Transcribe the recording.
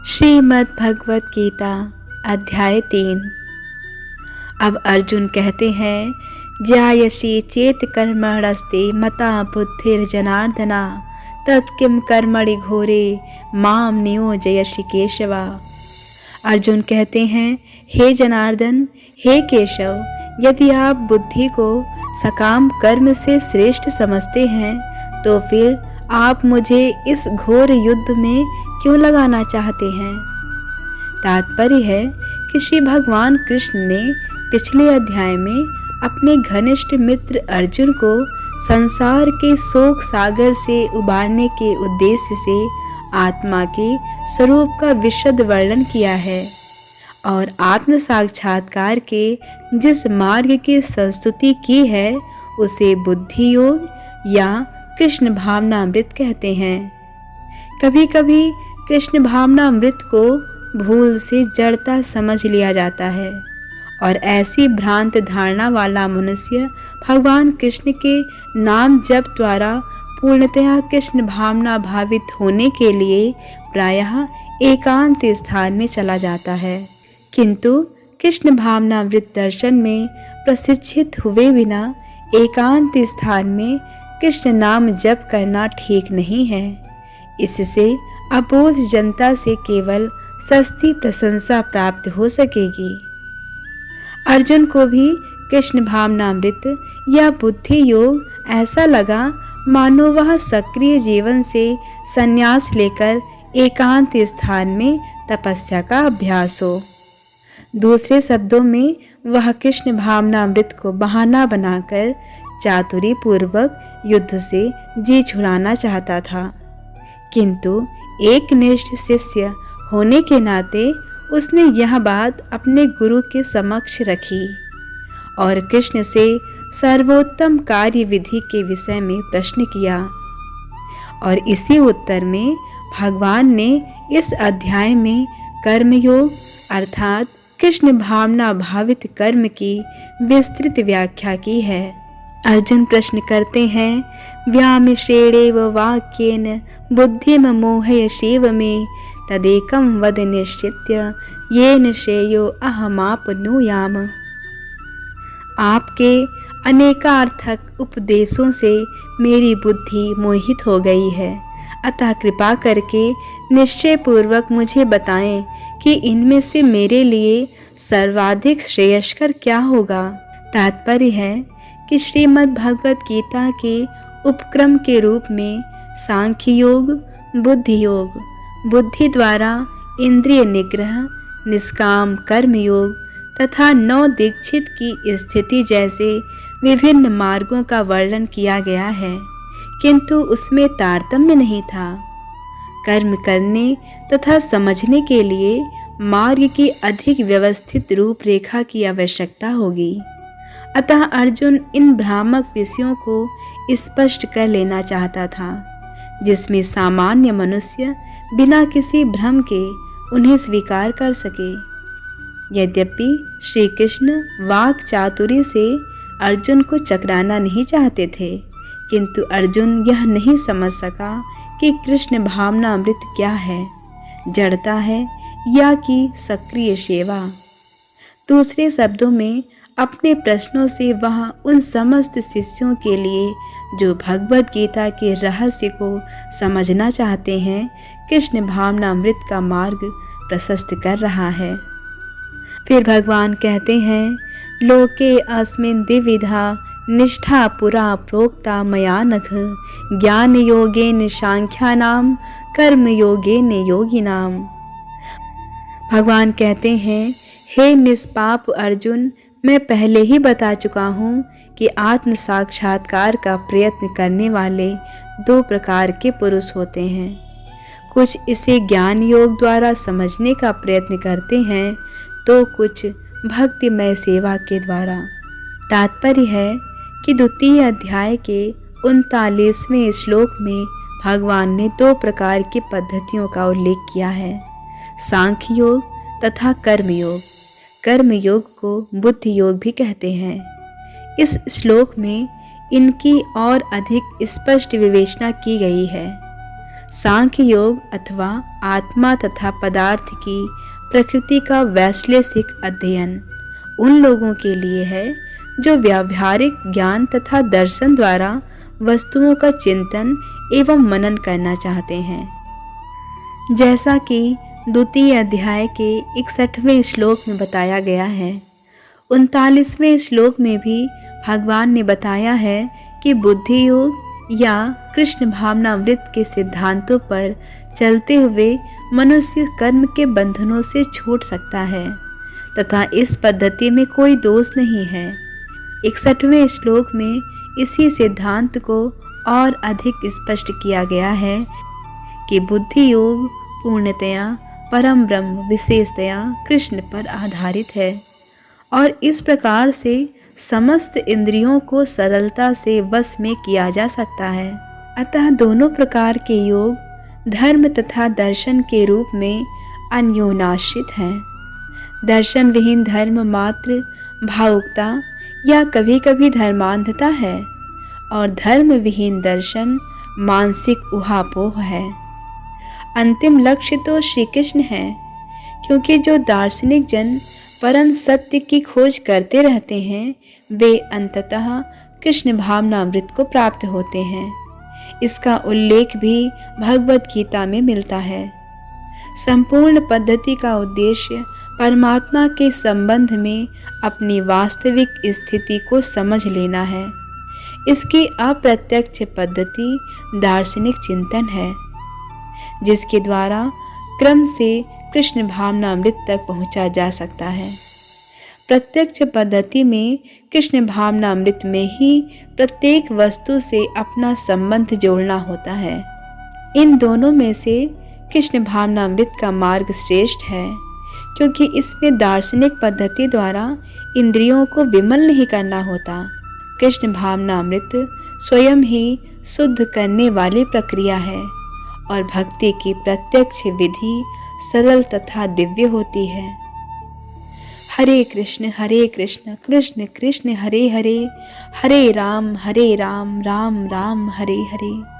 श्रीमद् भगवत गीता अध्याय 3। अब अर्जुन कहते हैं, जायसी चेत कर्मणस्ते मता बुद्धिर्जनार्दना तत्किम कर्मणि घोरे माम नियोजयसि केशवा। अर्जुन कहते हैं, हे जनार्दन, हे केशव, यदि आप बुद्धि को सकाम कर्म से श्रेष्ठ समझते हैं तो फिर आप मुझे इस घोर युद्ध में क्यों लगाना चाहते हैं। तात्पर्य है कि श्री भगवान कृष्ण ने पिछले अध्याय में अपने घनिष्ठ मित्र अर्जुन को संसार के शोक सागर से उबारने के उद्देश्य से आत्मा के स्वरूप का विशद वर्णन किया है और आत्म साक्षात्कार के जिस मार्ग की संस्तुति की है उसे बुद्धि योग या कृष्ण भावनामृत कहते हैं। कभी कभी कृष्ण भावनामृत को भूल से जड़ता समझ लिया जाता है और ऐसी भ्रांत धारणा वाला मनुष्य भगवान कृष्ण के नाम जप द्वारा पूर्णतया कृष्ण भावना भावित होने के लिए प्रायः एकांत स्थान में चला जाता है, किंतु कृष्ण भावनामृत दर्शन में प्रशिक्षित हुए बिना एकांत स्थान में कृष्ण नाम जप करना ठीक नहीं है। इससे अबोध जनता से केवल सस्ती प्रशंसा प्राप्त हो सकेगी। अर्जुन को भी कृष्ण भावनामृत या बुद्धि योग ऐसा लगा मानो वह सक्रिय जीवन से संन्यास लेकर एकांत स्थान में तपस्या का अभ्यास हो। दूसरे शब्दों में वह कृष्ण भावनामृत को बहाना बनाकर चातुरी पूर्वक युद्ध से जी छुड़ाना चाहता था, किंतु एक निष्ठ शिष्य होने के नाते उसने यह बात अपने गुरु के समक्ष रखी और कृष्ण से सर्वोत्तम कार्य विधि के विषय में प्रश्न किया और इसी उत्तर में भगवान ने इस अध्याय में कर्मयोग अर्थात कृष्ण भावना भावित कर्म की विस्तृत व्याख्या की है। अर्जुन प्रश्न करते हैं, व्यामिश्रेणेव वाक्येन बुद्धिम मोहयसीव मे तदेकं वद निश्चित्य येन श्रेयो अहमाप्नुयाम। आपके अनेकार्थक उपदेशों से मेरी बुद्धि मोहित हो गई है, अतः कृपा करके निश्चय पूर्वक मुझे बताएं कि इनमें से मेरे लिए सर्वाधिक श्रेयस्कर क्या होगा। तात्पर्य है कि श्रीमद् भगवत गीता के उपक्रम के रूप में सांख्य योग, बुद्धि योग, बुद्धि द्वारा इंद्रिय निग्रह, निष्काम कर्म योग तथा नौ दीक्षित की स्थिति जैसे विभिन्न मार्गों का वर्णन किया गया है, किंतु उसमें तारतम्य नहीं था। कर्म करने तथा समझने के लिए मार्ग की अधिक व्यवस्थित रूपरेखा की आवश्यकता होगी। अतः अर्जुन इन भ्रामक विषयों को स्पष्ट कर लेना चाहता था, जिसमें सामान्य मनुष्य बिना किसी भ्रम के उन्हें स्वीकार कर सके। यद्यपि श्री कृष्ण वाक चातुरी से अर्जुन को चकराना नहीं चाहते थे, किंतु अर्जुन यह नहीं समझ सका कि कृष्ण भावनामृत क्या है, जड़ता है या कि सक्रिय सेवा। दूसरे शब्दों में अपने प्रश्नों से वह उन समस्त शिष्यों के लिए जो भगवत गीता के रहस्य को समझना चाहते हैं कृष्ण भावनामृत का मार्ग प्रशस्त कर रहा है। फिर भगवान कहते हैं, लोके अस्मिन् द्विविधा निष्ठा पुरा प्रोक्ता मया नघ ज्ञान योगेन सांख्यानाम कर्म योगेन योगिनाम। भगवान कहते हैं, हे निष्पाप अर्जुन, मैं पहले ही बता चुका हूँ कि आत्म साक्षात्कार का प्रयत्न करने वाले दो प्रकार के पुरुष होते हैं। कुछ इसे ज्ञान योग द्वारा समझने का प्रयत्न करते हैं तो कुछ भक्तिमय सेवा के द्वारा। तात्पर्य है कि द्वितीय अध्याय के 39वें श्लोक में भगवान ने दो प्रकार की पद्धतियों का उल्लेख किया है, सांख्य योग तथा कर्म योग। कर्म योग को बुद्धि योग भी कहते हैं। इस श्लोक में इनकी और अधिक स्पष्ट विवेचना की गई है। सांख्य योग अथवा आत्मा तथा पदार्थ की प्रकृति का वैश्लेषिक अध्ययन उन लोगों के लिए है जो व्यावहारिक ज्ञान तथा दर्शन द्वारा वस्तुओं का चिंतन एवं मनन करना चाहते हैं। जैसा कि द्वितीय अध्याय के 61वें श्लोक में बताया गया है, 39वें श्लोक में भी भगवान ने बताया है कि बुद्धि योग या कृष्ण भावनामृत के सिद्धांतों पर चलते हुए मनुष्य कर्म के बंधनों से छूट सकता है तथा इस पद्धति में कोई दोष नहीं है। 61वें श्लोक में इसी सिद्धांत को और अधिक स्पष्ट किया गया है कि बुद्धि योग पूर्णतया परम ब्रह्म विशेषतया कृष्ण पर आधारित है और इस प्रकार से समस्त इंद्रियों को सरलता से वश में किया जा सकता है। अतः दोनों प्रकार के योग धर्म तथा दर्शन के रूप में अन्योन्याश्रित हैं। दर्शन विहीन धर्म मात्र भावुकता या कभी कभी धर्मांधता है और धर्म विहीन दर्शन मानसिक उहापोह है। अंतिम लक्ष्य तो श्री कृष्ण है, क्योंकि जो दार्शनिक जन परम सत्य की खोज करते रहते हैं वे अंततः कृष्ण भावनामृत को प्राप्त होते हैं। इसका उल्लेख भी भगवत गीता में मिलता है। संपूर्ण पद्धति का उद्देश्य परमात्मा के संबंध में अपनी वास्तविक स्थिति को समझ लेना है। इसकी अप्रत्यक्ष पद्धति दार्शनिक चिंतन है, जिसके द्वारा क्रम से कृष्ण भावनामृत तक पहुंचा जा सकता है। प्रत्यक्ष पद्धति में कृष्ण भावनामृत में ही प्रत्येक वस्तु से अपना संबंध जोड़ना होता है। इन दोनों में से कृष्ण भावनामृत का मार्ग श्रेष्ठ है, क्योंकि इसमें दार्शनिक पद्धति द्वारा इंद्रियों को विमल नहीं करना होता। कृष्ण भावनामृत स्वयं ही शुद्ध करने वाली प्रक्रिया है और भक्ति की प्रत्यक्ष विधि सरल तथा दिव्य होती है। हरे कृष्ण कृष्ण कृष्ण हरे हरे, हरे राम राम राम हरे हरे।